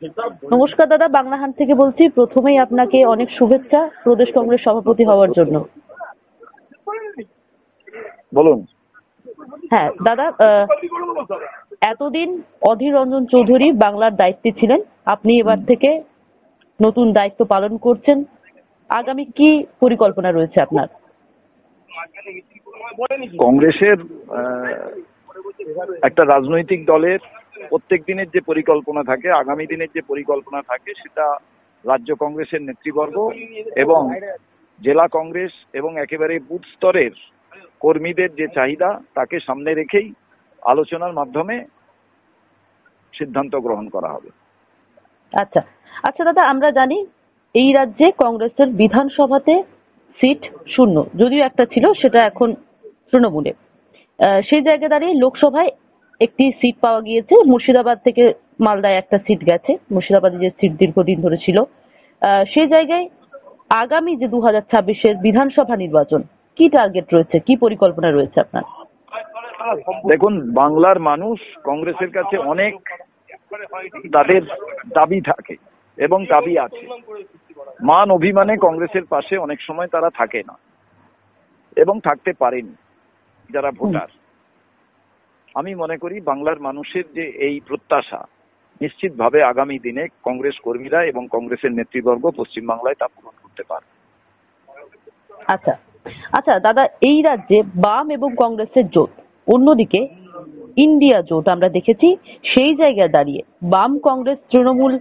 নমস্কার দাদা, বাংলাহান থেকে বলছি। প্রথমেই আপনাকে অনেক শুভেচ্ছা প্রদেশ কংগ্রেস সভাপতি হওয়ার জন্য। বলুন। হ্যাঁ দাদা, এতদিন অধীর রঞ্জন চৌধুরী বাংলার দায়িত্বে ছিলেন, আপনি এবার থেকে নতুন দায়িত্ব পালন করছেন। আগামী কি পরিকল্পনা রয়েছে আপনার? কংগ্রেসের একটা রাজনৈতিক দলের প্রত্যেক দিনের যে পরিকল্পনা থাকে, আগামী দিনের যে পরিকল্পনা থাকে, সেটা রাজ্য কংগ্রেসের নেতৃবর্গ এবং জেলা কংগ্রেস এবং একেবারে বুথ স্তরের কর্মীদের যে চাহিদা তাকে সামনে রেখেই আলোচনার মাধ্যমে সিদ্ধান্ত গ্রহণ করা হবে। আচ্ছা আচ্ছা দাদা, আমরা জানি এই রাজ্যে কংগ্রেসের বিধানসভাতে সিট শূন্য, যদিও একটা ছিল, সেটা এখন তৃণমূলে। সেই জায়গায় দাঁড়িয়ে লোকসভায় একটি সিট পাওয়া গিয়েছে, মুর্শিদাবাদ থেকে মালদায় একটা সিট গেছে, মুর্শিদাবাদে যে সিট দীর্ঘদিন ধরে ছিল। সেই জায়গায় আগামী যে 2026-এর বিধানসভা নির্বাচন, কি টার্গেট রয়েছে, কি পরিকল্পনা রয়েছে আপনার? দেখুন, বাংলার মানুষ কংগ্রেসের কাছে অনেক তাদের দাবি থাকে এবং দাবি আছে। মান অভিমানে কংগ্রেসের পাশে অনেক সময় তারা থাকে না এবং থাকতে পারেনি যারা ভোটার। আমি মনে করি বাংলার মানুষের যে এই প্রত্যাশা, নিশ্চিতভাবে আগামী দিনে কংগ্রেস কর্মীরা এবং কংগ্রেসের নেতৃবর্গ পশ্চিমবাংলায় তা পূরণ করতে পারবে। আচ্ছা আচ্ছা দাদা, এই রাজ্যে বাম এবং কংগ্রেসের জোট, অন্যদিকে ইন্ডিয়া জোট আমরা দেখেছি। সেই জায়গায় দাঁড়িয়ে বাম, কংগ্রেস, তৃণমূল,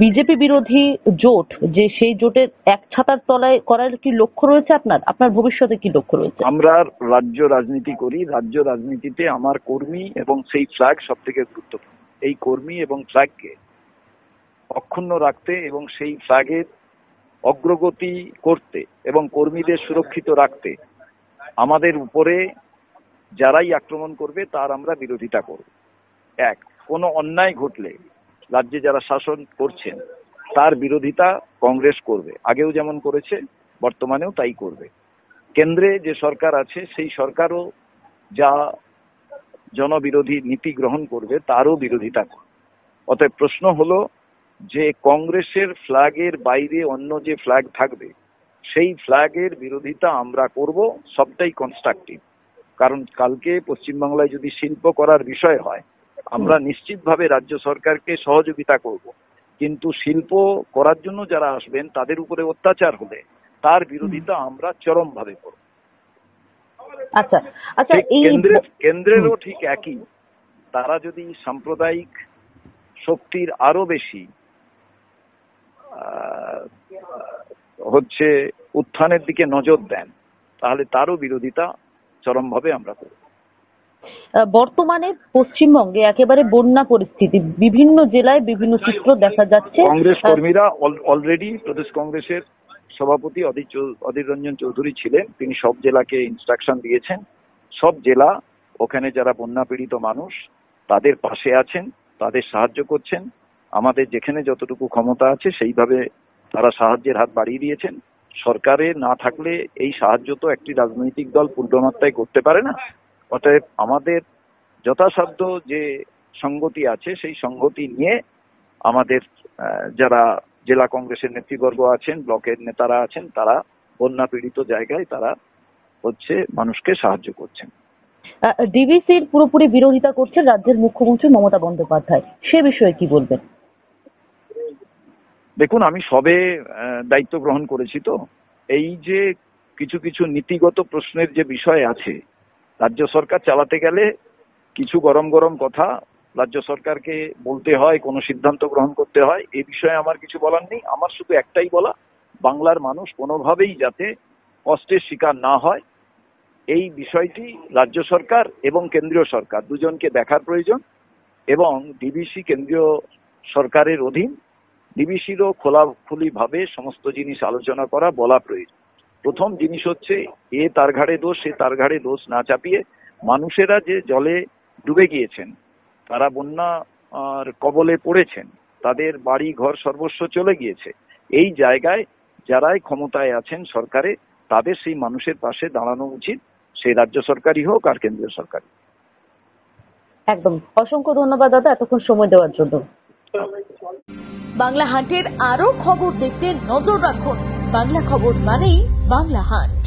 বিজেপি বিরোধী জোট, যে সেই জোটের এক ছাতার তলায় করার কি লক্ষ্য রয়েছে আপনার? আপনার ভবিষ্যতে কি লক্ষ্য রয়েছে? আমরা রাজ্য রাজনীতি করি, রাজ্য রাজনীতিতে আমার কর্মী এবং সেই ফ্ল্যাগ সব থেকে গুরুত্বপূর্ণ। এই কর্মী এবং ফ্ল্যাগকে অক্ষুণ্ণ রাখতে এবং সেই ফ্ল্যাগের অগ্রগতি করতে এবং কর্মীদের সুরক্ষিত রাখতে আমাদের উপরে যারাই আক্রমণ করবে তার আমরা বিরোধিতা করব। এক, কোনো অন্যায় ঘটলে রাজ্যে যারা শাসন করছেন তার বিরোধিতা কংগ্রেস করবে, আগেও যেমন করেছে বর্তমানেও তাই করবে। কেন্দ্রে যে সরকার আছে সেই সরকারও যা জনবিরোধী নীতি গ্রহণ করবে তারও বিরোধিতা করবে। অতএব প্রশ্ন হলো যে কংগ্রেসের ফ্ল্যাগের বাইরে অন্য যে ফ্ল্যাগ থাকবে সেই ফ্ল্যাগের বিরোধিতা আমরা করব, সবটাই কনস্ট্রাকটিভ। কারণ কালকে পশ্চিমবাংলায় যদি শিল্প করার বিষয় হয়, আমরা নিশ্চিতভাবে রাজ্য সরকারকে সহযোগিতা করব, কিন্তু শিল্প করার জন্য যারা আসবেন তাদের উপরে অত্যাচার হলে তার বিরোধিতা আমরা চরমভাবে করব। আচ্ছা আচ্ছা, কেন্দ্রেরও ঠিক একই। তারা যদি সাম্প্রদায়িক শক্তির আরো বেশি উত্থানের দিকে নজর দেন, তাহলে তারও বিরোধিতা চরমভাবে আমরা করব। বর্তমানে পশ্চিমবঙ্গে একেবারে বন্যা পরিস্থিতি, বিভিন্ন জেলায় বিভিন্ন চিত্র দেখা যাচ্ছে। কংগ্রেস কর্মীরা অলরেডি, প্রদেশ কংগ্রেসের সভাপতি অধীর রঞ্জন চৌধুরী ছিলেন, তিনি সব জেলাকে ইনস্ট্রাকশন দিয়েছেন, সব জেলা ওখানে যারা বন্যা পীড়িত মানুষ তাদের পাশে আছেন, তাদের সাহায্য করছেন। আমাদের যেখানে যতটুকু ক্ষমতা আছে সেইভাবে তারা সাহায্যের হাত বাড়িয়ে দিয়েছেন। সরকারে না থাকলে এই সাহায্য তো একটি রাজনৈতিক দল পূর্ণমাত্রায় করতে পারে না। অতএব আমাদের যথাসাধ্য যে সংগতি আছে সেই সংগতি নিয়ে আমাদের যারা জেলা কংগ্রেসের নেতৃবর্গ আছেন, ব্লকের নেতারা আছেন, তারা বন্যা পীড়িত জায়গায় তারা মানুষকে সাহায্য করছেন। ডিভিসির পুরোপুরি বিরোধিতা করছে রাজ্যের মুখ্যমন্ত্রী মমতা বন্দ্যোপাধ্যায়, সে বিষয়ে কি বলবেন? দেখুন, আমি সবে দায়িত্ব গ্রহণ করেছি, তো এই যে কিছু কিছু নীতিগত প্রশ্নের যে বিষয় আছে, রাজ্য সরকার চালাতে গেলে কিছু গরম গরম কথা রাজ্য সরকারকে বলতে হয়, কোনো সিদ্ধান্ত গ্রহণ করতে হয়। এই বিষয়ে আমার কিছু বলার নেই। আমার শুধু একটাই বলা, বাংলার মানুষ কোনোভাবেই যাতে কষ্টের শিকার না হয়, এই বিষয়টি রাজ্য সরকার এবং কেন্দ্রীয় সরকার দুজনকে দেখার প্রয়োজন। এবং ডিভিসি কেন্দ্রীয় সরকারের অধীন, ডিভিসিরও খোলাখুলি ভাবে সমস্ত জিনিস আলোচনা করা, বলা প্রয়োজন। প্রথম জিনিস হচ্ছে, তার ঘাড়ে দোষ, সে তার ঘাড়ে দোষ না চাপিয়ে মানুষেরা যে জলে ডুবে গিয়েছেন, তারা বন্যার কবলে পড়েছেন, তাদের বাড়ি ঘর সর্বস্ব চলে গিয়েছে, এই জায়গায় যারাই ক্ষমতায় আছেন সরকারে, তাদের সেই মানুষের পাশে দাঁড়ানো উচিত, সেই রাজ্য সরকারই হোক আর কেন্দ্রীয় সরকারই। একদম। অসংখ্য ধন্যবাদ দাদা এতক্ষণ সময় দেওয়ার জন্য। বাংলা হান্টের আরো খবর দেখতে নজর রাখুন। বাংলা খবর মানেই বাংলা হান্ট।